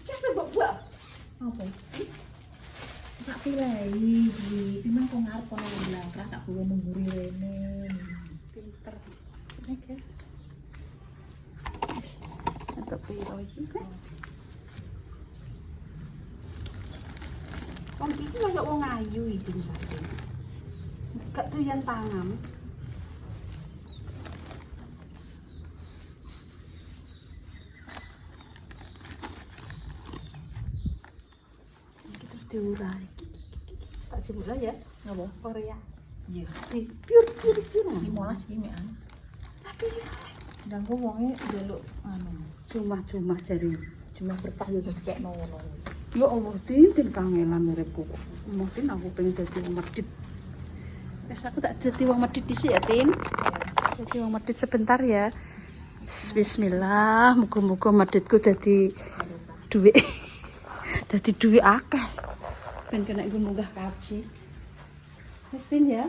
Siapa buat? Apa? Tak pilih, memang kau ngarep kau bilang tak boleh mengguri rene. Pinter. Ini guys. Untuk piro iki? Wong iki kaya wong ayu iki sate. Gak doyan tangan. Iki terus diurai. Tak jebul ya. Apa? Korea. Iya. Pure. 15 iki mek. Tapi Dan aku wonge njaluk anu, cuma jari. cuma berkah yo dikekno ngono. Ya Allah, Tin kangelan uripku. Mungkin aku pengen dadi wong medit. Wes aku tak dadi wong medit dhisik ya, Tin. Dadi wong medit sebentar ya. Bismillah, muga-muga meditku dadi duit. Dadi duit akeh. Ben kena iku munggah kaji. Wes Tin ya.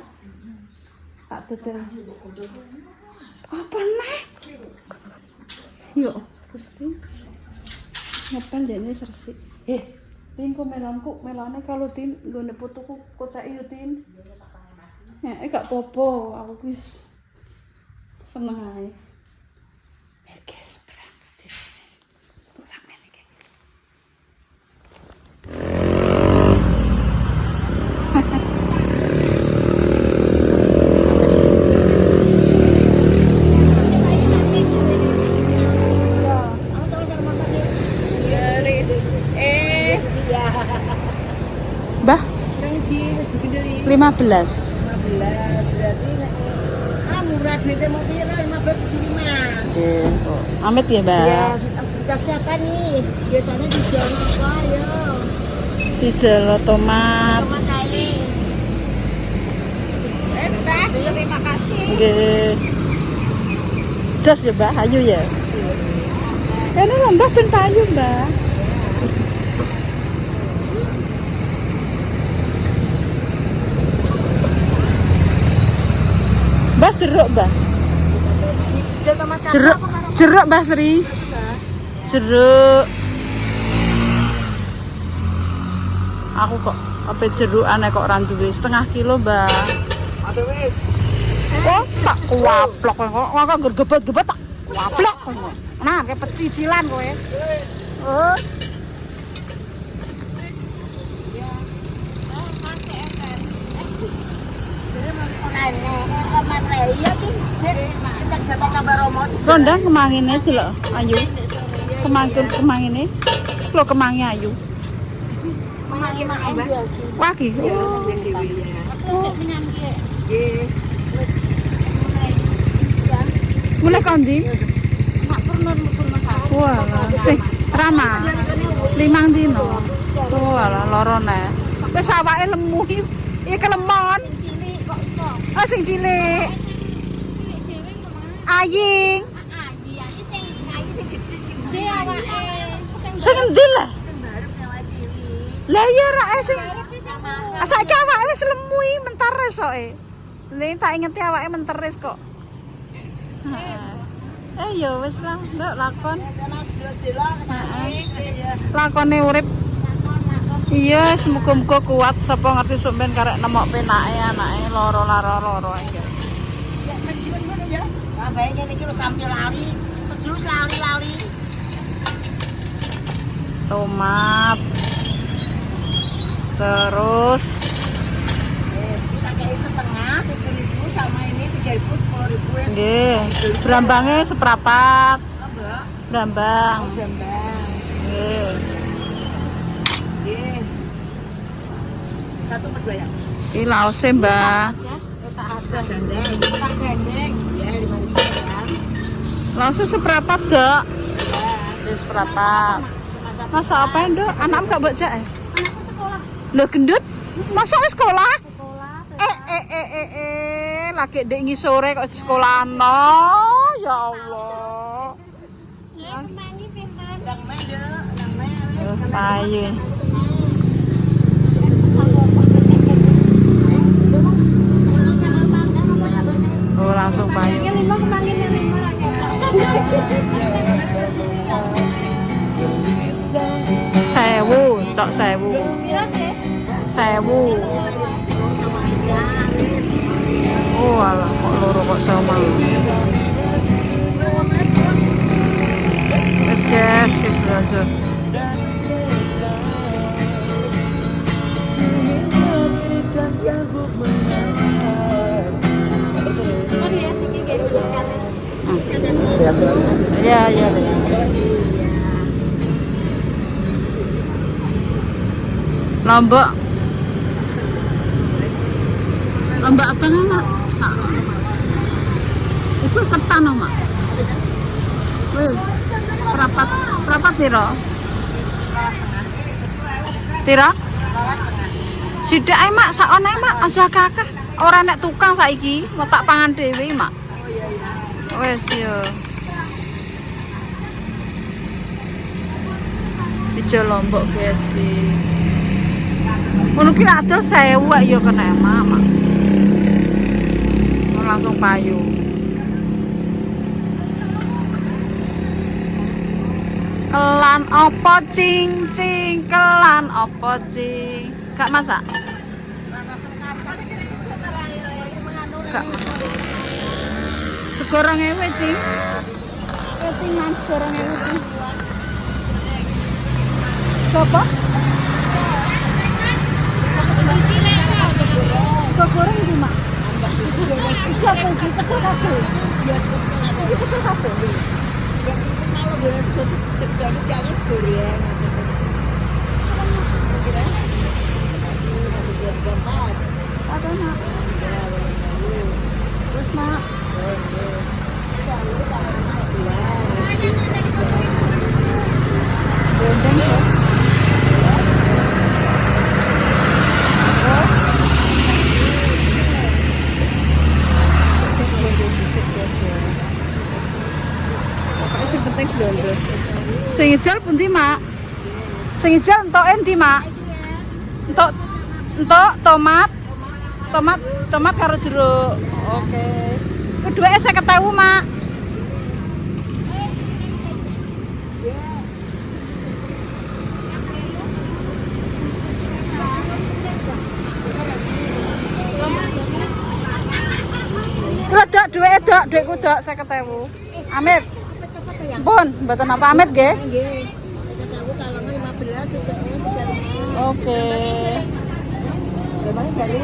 Tak dodol. Apa nih? Yo, Gusti. Ngapain dene sersik? Tin kok melone kalau Tin nggone putuku kocak iyo Tin. Gak popo, aku wis seneng ae. Guys, berangkat di sini. Untuk sampean iki. Bah, 15. Berarti murah duitnya mau piro 15,75. Nggih. Amit ya, Mbak. Ya, dikasih apa nih? Biasanya dijual apa ya? Dijelo tomat. Tomat ae. Pak, terima kasih. Nggih. Jos ya, Mbak, ayu ya. Kene lho, Mbak, ben payu, Mbak. Mbak jeruk, Mbak. Jual tomat apa? Jeruk, jeruk, Mbak Sri. Jeruk. Aku kok apa jeruk aneh kok ora duwe setengah kilo, Mbak. Apa wis? Oh, tak kuaplok kok gergebet-gebet tak kuaplok. Nah, kayak pecicilan kowe. Oh. Rondang kemangine delok ayu. Kemangine. Lho kemangi ayu. Wagi. Mulai kondi? Wah, sing Rama. 5 dino. Wah, lorone. Wis awake lemu iki. Iki kelemon. Oh, sing cilik. Aying. Sing endi lah? Lah iya ra sing. Saiki awake wis lemu iki menteres soke. Lha tak ingeti awake menteres kok. Ya wis lah, nduk lakon. Lakone urip. Iya, semoga-moga kuat sapa ngerti sampean karek nemok penake anake loro iki. Ya pensiun ngono ya. Lah bae ngene iki lho sampe lali, sejus lali-lali. Tomat. Terus Kita kayak setengah 7.000 sama ini 3.000 10.000 ya. nggih, brambangnya seprapat. Mbak, Brambang. jambang. Nggih. Nggih. 1 per 2 ya. Iki laose, Mbak. Sahaja gandeng. Tak gandeng. Ya 5.000 ya. Laose seprapat, Dok. Wis seprapat. Masa apa, Nduk? Anakmu gak mbok jak? Anakku sekolah. Lho gendut? Masa wis sekolah? Sekolah. Lagi ndek ngisore kok sekolahno. Ya Allah. Kemangi pinten? Ndang me, Nduk. Ndang me. Payu. Oh, langsung payu. Ini 5 kemangi 5 rakyat. Sewu, cok sewu. Sewu. Oh alah, kok loro kok sama. Wes guys, kita aja. Ya, ya. Lombok. Lombok apa nih, Mak? Itu ketan, Mak. Wis, perapat piro? Piro? Sithik ae, Mak, sakone, Mak, aja kakak. Ora nek tukang saiki, mau tak pangan dhewe, Mak. Wis yo. Ijo Lombok guys iki. Ngono ki rak adol 1000 ya kena Mak. Langsung payu. Kelan opo cing cing, kelan opo cing. Gak masak? Gak masak. Segorong ewe cing. Cing nang segorong ewe cing. Apa? Goreng iki, Mak. Iki apa iki? Pecel kabeh. Iki pecel kabeh. Itu kalau boleh sedang jangan goreng. Kira Ada, Mak. Terus, Mak. Bondeng ya. Sing penting blonjo. Sing ijal pundi, Mak? Sing ijal entuk endi, Mak? Entuk tomat karo jeruk. Oke. Kedua 50.000, Mak. Kira dok, duitku dok 50.000. Amit. Pun, mboten apa Amit nggih? nggih. Tahu kalangan 15 sesuai 35. Oke. Berapa kali?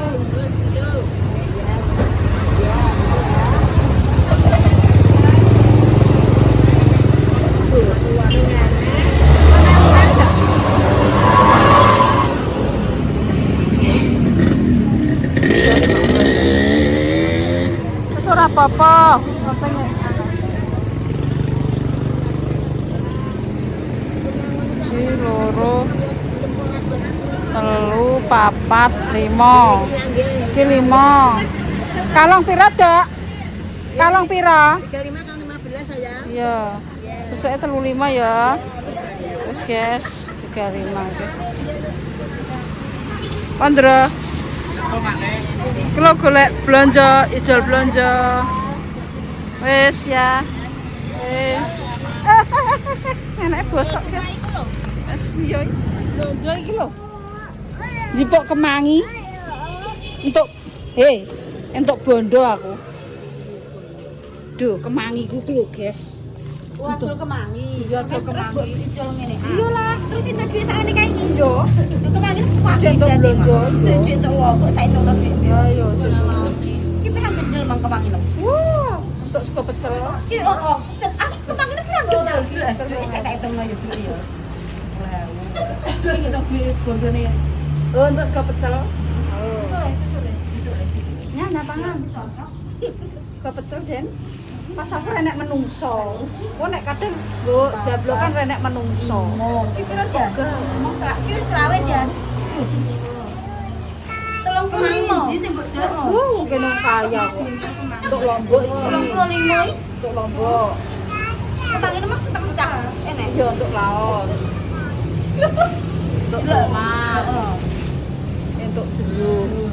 Wis ora apa-apa. Loro, telu, papat, 5. Iki 5. Kalong pira, Dok? Kalong pira? 35 kali 15 saya. Iya. Besoknya 35 ya. Wis, guys, 35, guys. Pandra. Kalau golek belanja, ijol belanja. Wes ya. Enak bosok guys. Wes yo belanja iki lho. Jipok kemangi. Untuk bondo aku. Duh, kemangi ku lho, guys. Waduh kemangi. Iya, adol kemangi. Ijol ngene. Iya lah, terus itu duit sakjane kae ngindo. Kemarin kuat Jentok belanja. Jentok lombok tak itu lebih. Ya yo. Ki pirang gendel mang kemangi lho. Wah, untuk sego pecel. Ki kemangi pirang gendel gila. Saya tak itu yo duit yo. Wah. Iki tak duit bondone. Oh, untuk sego pecel. Oh. Nah, pangan cocok. Sego pecel, Den. Pas aku renek menungso. Kok nek kadang nggo jablokan renek menungso. Ki pira ya? Mong sak ki selawe ya. 35 di sing bodho. Mungkin wong kaya kok. Untuk Lombok iki. 35. Untuk Lombok. Kemangi mak setengah cah. Enek. Ya untuk Laos. Untuk tomat. Untuk jeruk.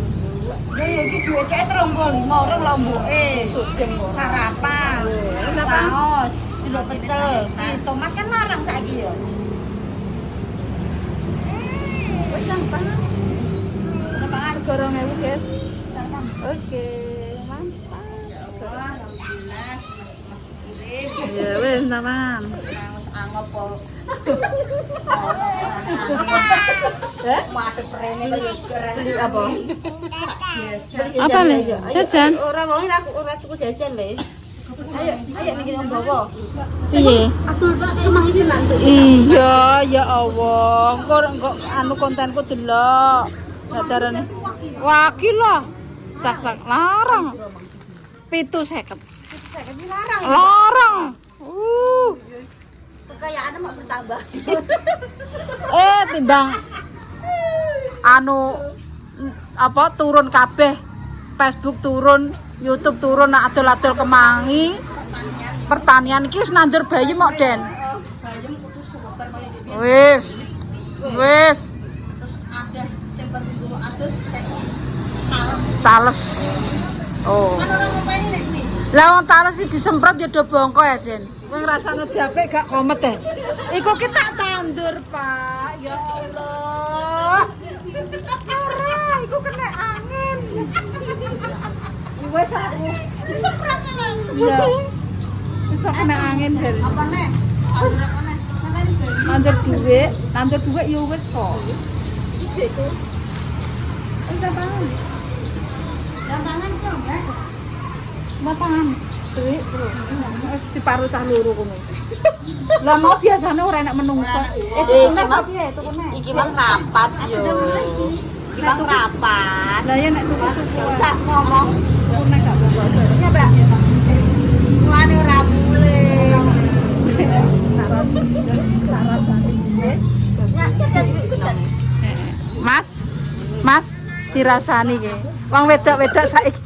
Ya iki duweke 35 orang lomboke. Sugeng kok. Sarapan. Laos. sendok pecel. Ki tomat kan larang saiki ya. Wis gampang. Gampang. Sekarang ewu guys. Oke, mantap. Alhamdulillah, kirim. Ya wes teman. Wis angop po. Mate prene lho sekarang. Beli apa? Apa nih? Jajan? Ora mau aku ora cukup jajan le. Ayo, ayo ning ngombo. Iya. Atul Pak, emang iki nanti. Iya, ya Allah. Kok anu kontenku delok. Dadarane. Wakil lah. Sak-sak larang. 750. Larang. Larang. Kekayaan mau bertambah. Timbang anu apa turun kabeh. Facebook turun, YouTube turun, nak adol-adol kemangi. Pertanian iki wis nandur bayi mok, Den. Bayem putus super koyo dhewe. Wis. Wis. Terus ada semper di atus kayak tales. Tales. Oh. Kan orang ngopeni nek kuwi. Lah wong tales iki disemprot ya do bongko ya, Den. Kowe ngrasakno jape gak komet ya. Iku ki tak tandur, Pak. Ya Allah. Ora, iku kena angin. Wes aku. Disemprot nang. Iya. Bisa kena angin, Den. Apa nek? Tandur apa nek? Makane bayi. Tandur duit ya wis kok. Itu. Entar tangan. Gampangan kok enggak? Matangan. Duit, Bro. Diparu cah loro kono. Lah mau biasane ora enak menungso. Tukune piye tukune? Iki mang rapat yo. Iki mang rapat. Lah ya nek tuku-tuku. Gak usah ngomong. Tukune gak apa-apa. Ya, Mbak. Mulane ora mulih. Tak rasane piye? Ya, jadi duit kan. Mas, dirasani ki. Wong wedok-wedok saiki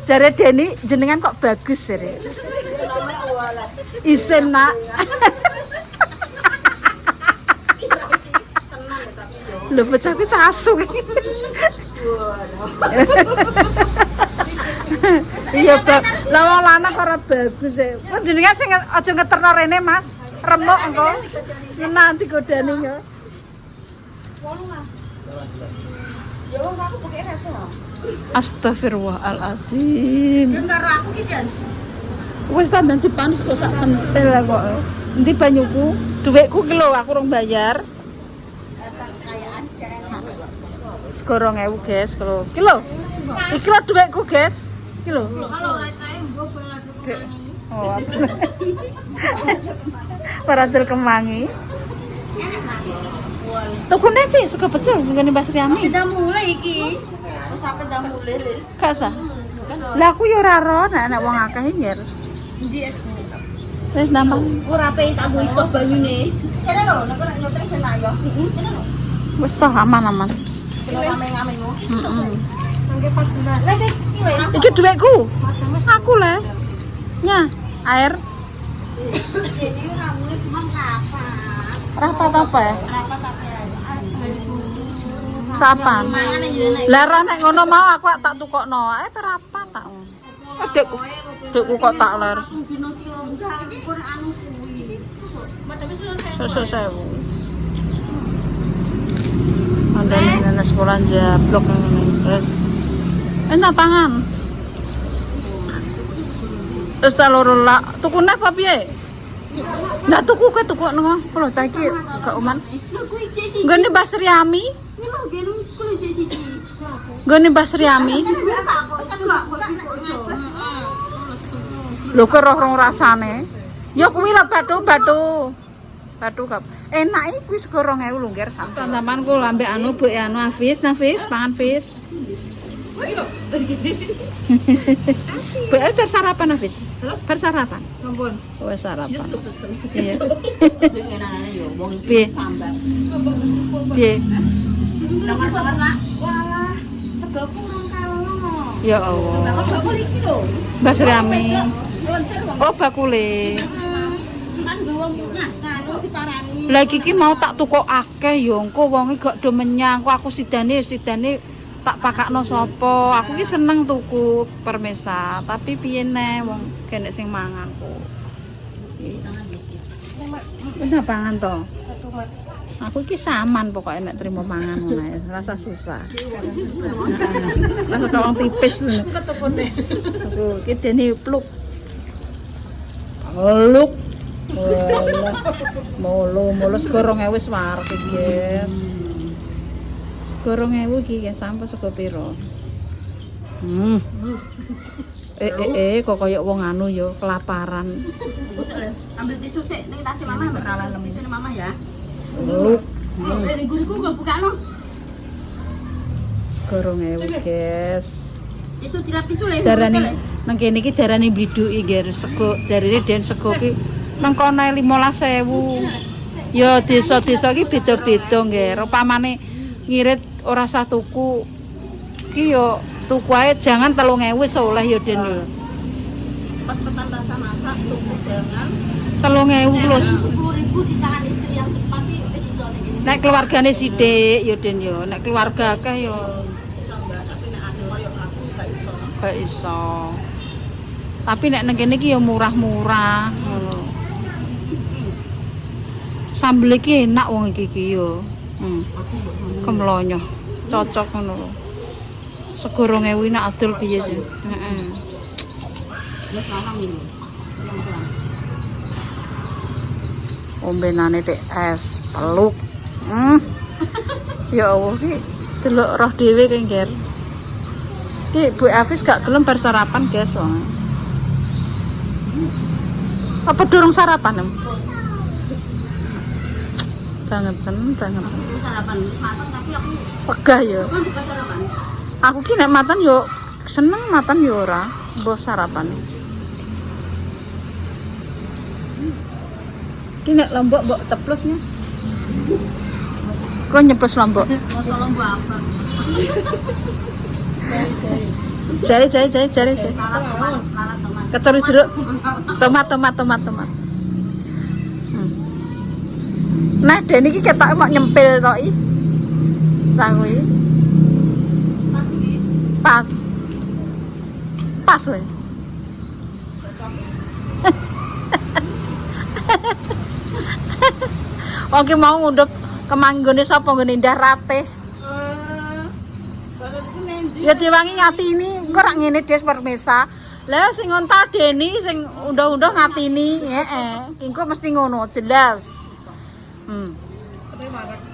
jare Deni jenengan kok bagus jare. Namanya wala. Isin nak. Tenang ya tapi yo. Lho bocahku casu iki. Iya, Bang. Lah wong lanang ora bagus e. Kok jenengan sing aja ngeterno rene, Mas. Remuk engko. Nanti godani yo. Ya wong aku pokoke aja. Astagfirullahaladzim. Yen karo aku ki jan. Wis ta nanti panis kok sak pentil kok. Endi banyuku? Dhuwitku ki lho aku rong bayar. Harta kekayaan gak enak. Sekarang 1000, guys, kalau kilo. Iki lho dhuwitku, guys. Kilo. Kalau ora cae mbok bola Oh. Paradul kemangi. enak Mas. Tukune pi sego pecel ngene Mbak Sriami. Udah mulai iki. Wis sampe udah mulai le. Gak sah. Lah aku yo ora ro nek ana wong akeh nyer. Endi es Wis nambah. ora pe tak iso banyune. Kene lho, nek ora nyoteng sen ayo. Kene lho. Wis toh aman-aman. Ngame-ngame ngono iki susah. Heeh. Sampai 14. Lah iki Iki dhuwitku. Aku le. Nya, air. Jadi ora mulai cuma rapat. Rapat apa ya? Rapat apa ya? Sapan. Lah ra nek ngono mau aku tak tukokno. Ae rapat tak. Dekku. Dekku kok tak ler. Dino kilo enggak iki kon anu kuwi. Susu sewu. Ada nenek sekolah jablok ngene. Terus enak tangan. Terus ta loro lak tukune apa piye? Ndak tuku ke tuku nang kula cah iki gak oman. Kuwi jesi. Nggone Mbak Sriami. Ini lho genu kuwi jesi iki. Nggone Mbak Sriami. Kan kok Lho kok roh rasane. Ya kuwi lah batu. Batu kap. Enak iki kuwi sego 2000 lho ngger sampean. Sampean ku ambek anu Bu anu Hafiz, Nafis, pangan Fis. Bu bar sarapan Hafiz. Bar sarapan. Sampun. Wes sarapan. Yes kepecel. Iya. enakane yo wong Piye? sambar. Piye? Nomor banget, Pak. Wah, sego kurang kalah. Ya Allah. Bakal bakul iki lho. Mbak Sriami. Loncer wong. Oh bakule. Kan wong nah, anu diparani. Lah iki mau tak tukok akeh ya engko wonge gak do menyang. Kok aku sidane tak pakakno sapa. Aku ki seneng tuku permesa, tapi piye neh wong kene sing mangan kok. Udah pangan to. Aku iki saman pokoknya nek trimo pangan ngono ae, rasa susah. Rasa wong tipis. Aku iki dene pluk. Pluk. Walah. Molo sego 2000 wis warep iki, guys. Sego 2000 iki ya sampe sego piro? Kok koyo wong anu yo kelaparan. Ambil tisu sik ning tasih mama, tisu mama ya. Luk. Guriku gue buka no. Sego 2000, guys. Tisu tilap tisu le. Darane nang kene iki darane bliduki, guys. Sego jarine den sego ki nang kono 15.000. Ya desa-desa iki beda-beda, nggih. Rupamane ngirit ora sah tuku. Ki yo tuku ae jangan 3.000 wis oleh ya Den yo. Pet-petan rasa masak tuku jangan 3.000 plus. 10.000 di tangan istri yang cepat iki wis iso iki. Nek keluargane sithik ya Den yo. Nek keluarga akeh yo Iso Mbak, tapi nek ada koyo aku gak iso. gak iso. Tapi nek nang kene iki ya murah-murah ngono. Sambel iki enak wong iki yo. Kemlonyo. Cocok ngono lho. Sego 2000 nek adol piye to? Heeh. Wis lanang iki. Ombenane tek es peluk. Ya Allah ki delok roh dhewe ki, Nger. Ki Bu Afis gak gelem bar sarapan, guys, wong. Apa durung sarapan, Em? Bangetan. Sarapan matang tapi aku Wegah ya. buka sarapan. Aku ki nek matan yo seneng, matan yo ora mbah sarapan. Ki nek lombok mbok ceplosnya. Kok nyeplos lombok? Masa lomba apa? Jare. Lalat teman. Kecori jeruk. Tomat. Nah, Deni iki ketok mau nyempil tok iki. Sanguwi. Pas iki. Pas wae. Oke mau ngunduk kemanggone sapa nggone Indah Ratih. Badanku nendi. Ya diwangi ngatini engko rak ngene Des permesa. Lah sing ngontal Deni sing undang-undang ngatini, heeh. Engko mesti ngono, jelas.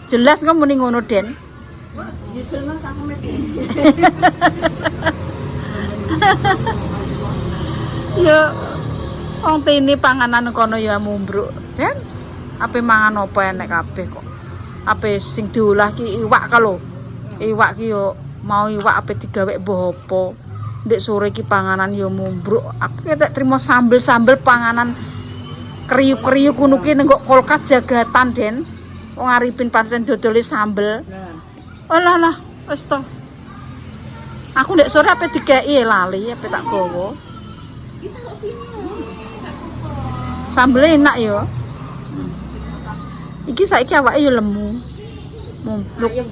Jelas kok muni ngono, Den. Dijelma cangkeme. Ya wong tene panganan kono ya mumbruk, Den. Ape mangan apa enek kabeh kok. Ape sing diolah ki iwak ka lho. Iwak ki yo mau iwak ape digawe mbah apa. Ndek sore ki panganan yo mumbruk. Aku ketek trimo sambel-sambel panganan kriuk-kriuk ngono ki nang kulkas jagatan, Den. Wong Arifin pancen dodole sambel. Alah, wis to. Aku ndek sore ape dikeki lali ape tak gawa. Kita kok sini. Sambelnya enak ya. Iki saiki awake yo lemu. Mumpluk. Iya.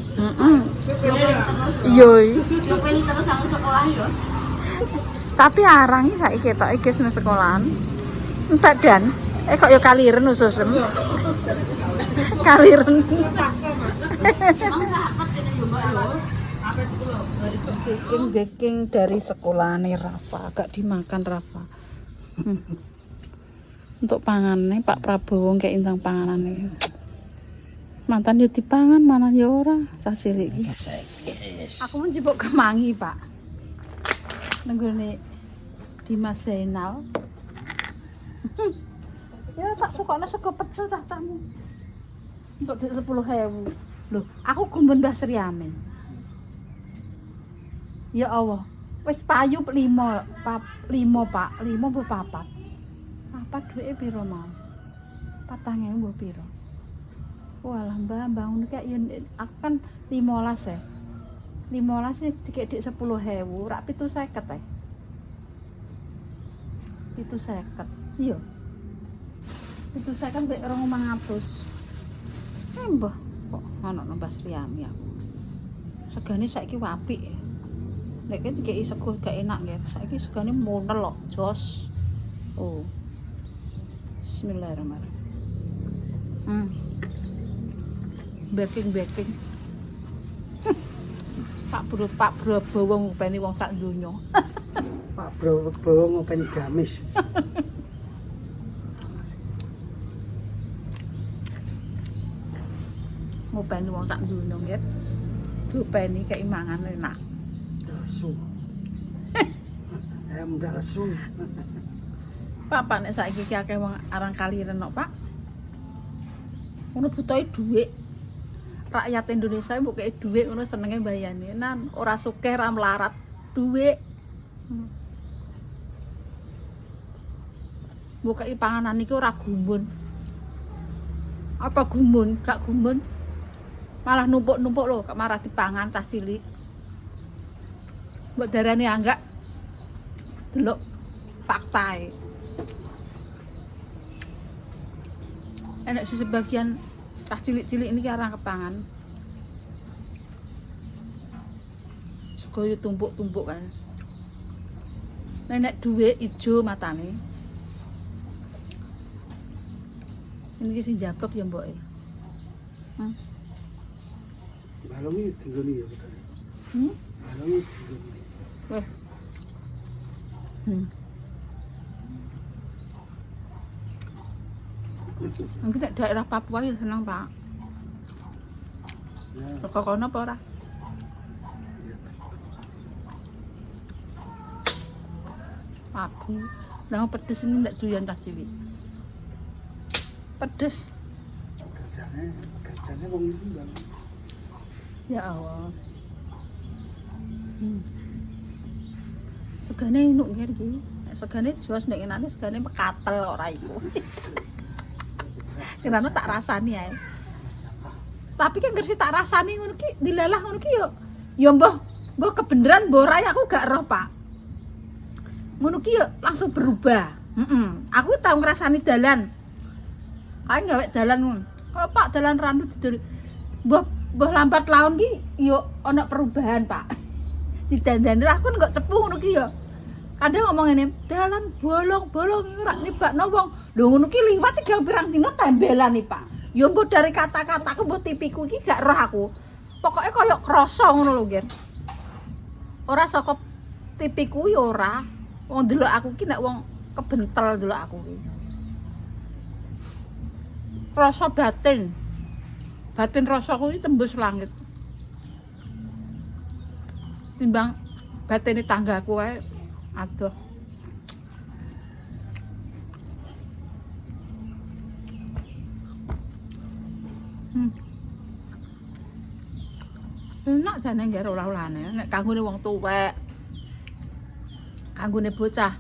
Diopeni terus aku sekolah yo. Tapi arang iki saiki ketok iki nang sekolahan. Entek Dan. Kok yo kaliren ususem. Kaliren. Baking dari sekolahane Rafa, agak dimakan Rafa. Untuk pangannya Pak Prabowo kayak intang panganannya. Mantan yo dipangan, mana yo ora, cah cilik iki. Aku menjebok kemangi, Pak. Nenggone Dimas Zainal. Ya tak tukokno sego pecel cah-cahmu. Untuk duit 10.000. Loh, aku gumbun Mbah Sriamin. Ya Allah, wis payu 5, Pak. 5 apa papat? Papat duitnya piro mau? 4.000 mbok piro? Walah Mbak, bangun kayak aku kan 15 ya. 15 sih dikek dik 10.000, rak 750 ya. 750. Iya. 750 mbek 2.500. Mbah, kok ono Mbah Sriami aku. Segane saiki apik ya. Nek dikeki sego gak enak nggih. Saiki segane monel kok, jos. Oh. Bismillahirrahmanirrahim. Baking. Pak Bro bawa ngopeni wong sak donya. Pak Bro bawa ngopeni gamis. Ngopeni wong sak donya nggih. Dopeni keimangan enak. Lesu. Mudah lesu. Pak nek saiki iki akeh wong arang kaliren kok, Pak. Ngono butuhe dhuwit. Rakyat Indonesia mbok kei dhuwit ngono senenge mbayane. Nan ora sugih ra melarat dhuwit. Mbok kei panganan iki ora gumun. Apa gumun? Gak gumun. Malah numpuk-numpuk lho, kok marah dipangan cah cilik. Mbok darani anggak delok faktae. Enak sebagian cah cilik-cilik ini arang kepangan. Suka yo tumpuk-tumpuk kan. Nek dhuwit ijo matane. Ini ki sing jablok ya mboke. Balongi tinggali ya betul. Balongi tinggali. Weh. Mungkin nek daerah Papua ya seneng, Pak. Ya, Kok kono apa ora? Papu. Lah pedes ini ndak doyan cah cilik. Pedes. kerjanya wong itu bang. Ya Allah. Segane enuk nggih iki. Nek segane jos nek enane segane mekatel ora iku. Kenapa tak rasani ae. Tapi kan gersi tak rasani ngono ki dilalah ngono ki yo. Ya mbah kebeneran mbah ora aku gak roh, Pak. Ngono ki yo langsung berubah. Aku tau ngrasani dalan. Kae gawe dalan ngono. Kalau Pak dalan randu didul. Mbah lambat laun ki yo ana perubahan, Pak. Didandani aku kok cepu ngono ki yo. Kadang ngomong ngene, dalan bolong-bolong ora nibakno wong. Lho ngono ki liwat 3 pirang dina tembelan nih, Pak. Ya mbok dari kata-kataku mbok tipiku iki gak roh aku. Pokoke koyo krasa ngono lho, Nggih. Ora saka tipiku ya ora. Wong ndelok aku ki nek wong kebentel ndelok aku ki. Rasa batin. Batin rasaku iki tembus langit. Timbang batine tanggaku wae aduh. Enak jane nggih olah-olahane nek kanggone wong tuwek. Kanggone bocah.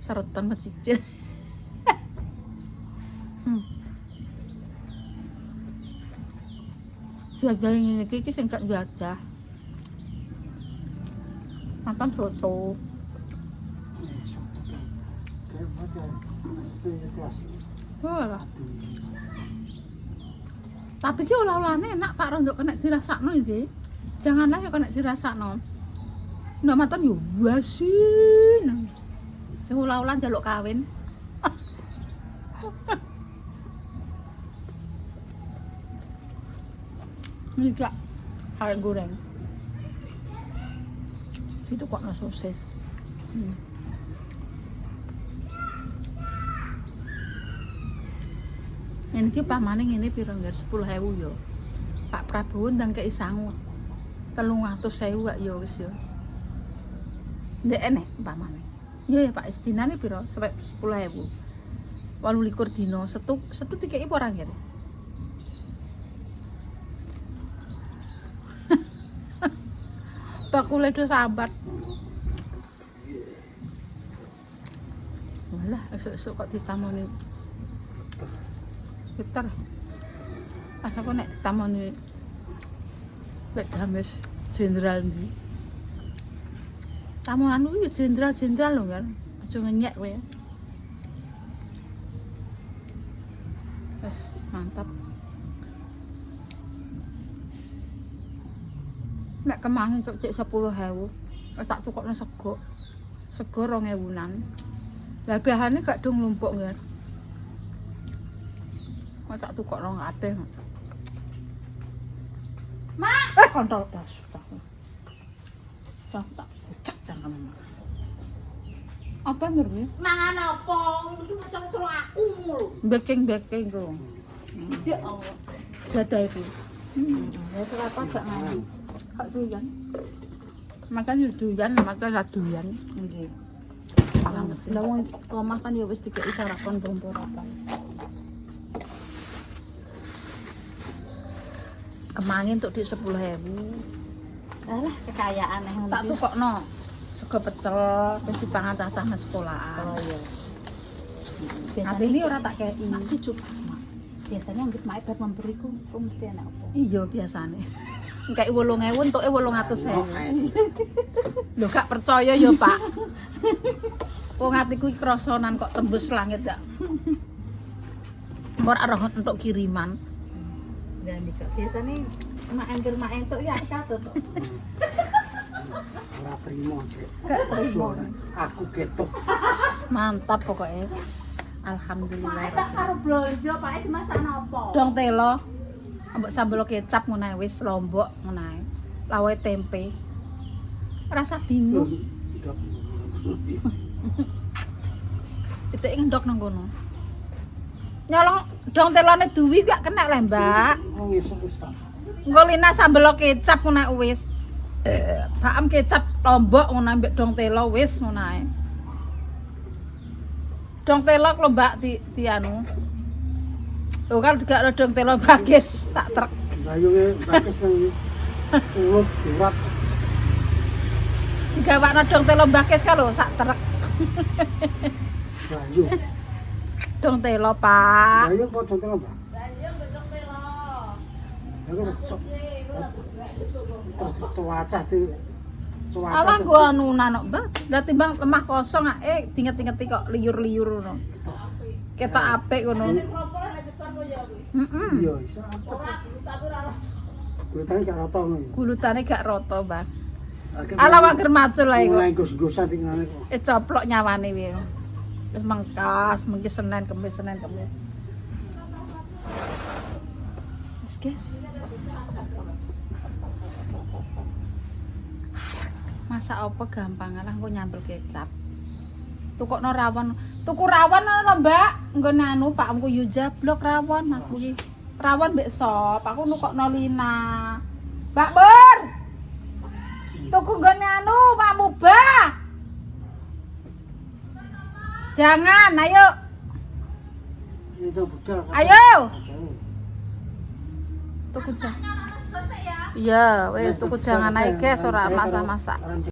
Seretan mecicil. Jajah ngene iki sing gak jajah. Makan soto. Kayak apa? Itu ya asli. Ora. Tapi ki olah-olahane enak Pak Rondo kena dirasakno iki. Janganlah ya kena dirasakno. Nek maton yo wasin. Sing olah-olah njaluk kawin. Ini kak arek goreng. Itu kok sosis. Ini ki pamane ngene pira ngger 10.000 yo. Pak Prabowo ndang kei sangu 300.000 gak yo wis yo. Ndek enek pamane. Yo ya Pak istinane pira 10.000. 28 dina setu dikeki apa ora ngger? Bakule do sambat. Walah, esuk-esuk kok ditamoni. Getar. Asa kok nek ditamoni Lek Dames jenderal ndi. Tamunan kuwi jenderal-jenderal lho kan. Aja ngenyek kowe. Wes mantap. Nek kemangi kok cek 10.000. Wis tak tukokno sego. Sego 2.000-an. Lah biasane gak dong lumpuk nggak. Masak tukokno kabeh. Mak, kontol das. Tak cek tangan. Apa ngerti? Mangan apa? Iki macam-macam aku mulu. Baking ku. Ya Allah. Dada itu. Ya serapa gak nganu. Kak doyan. Makan yo doyan, makan ra doyan. Nggih. Alamat. Lah wong omah kan ya wis dikeki sarapan dompo-rapan. Kemangin untuk di 10.000. Alah kekayaan yang Tak tukokno sego pecel terus dipangan cacah nang sekolahan. Oh iya. Ati ini ora tak kei. Mak coba mak. Biasanya anggit mak bar memberiku, kok mesti enak apa? Iya biasane. Engkek 8.000 entuke 800.000. Lho gak percaya ya, Pak. Wong atiku iki krosonan kok tembus langit ya. Ora roh entuk kiriman. Dan dikak biasanya mak angger mak entuk ya katut to. Ora trimo, Cek. Gak trimo. Aku ketok. Mantap pokoknya. Mak Alhamdulillah. tak karo blonjo, Pak dimasak napa? Dong telo. Ambek sambel kecap ngono ae wis lombok ngono ae. Lawe tempe. Rasa bingung. Ndok. Pitik ndok nang kono. Nyolong dong telone duwi gak kena leh, Mbak. Wong esuk wis tak. Engko lina sambel kecap ngono ae wis. Baam kecap lombok ngono ambek dong telo wis ngono ae. Dong telo lho Mbak di anu. Oh kan gak ada dong telo bagis tak trek. Bayunge bagus nang iki. Ulut urat. Digawakno dong telo bagis kan lho sak trek. Bayu. Dong telo, Pak. Bayu apa contoh apa? Terus cuaca tuh cuaca Alah gua anu nanok, Mbak. Lah timbang lemah kosong diinget-ingeti kok liur-liur ngono. Ketok apik ngono. Heeh. iya iso apa kulitan gak rata ngono ya Gulutane gak rata, Mbak. Agak Ala wanger macul ae kok. mulai gos-gosan di ngene kok Coplok nyawane piye. Terus mengkas, mengki Senin Kamis. Wis, guys. Masak apa gampang lah engko nyambel kecap. Tukokno rawon. Tuku rawon ana, Mbak. Nggo anu pakku yo jablok rawon aku iki. Rawon mbek sop, aku nukokno Lina. Mbak Bur. Tuku nggone anu Pak Mubah. Jangan, ayo. itu budal kan Ayo. Tuku jangan. Iya, wis tuku jangan ae guys ora masak-masak.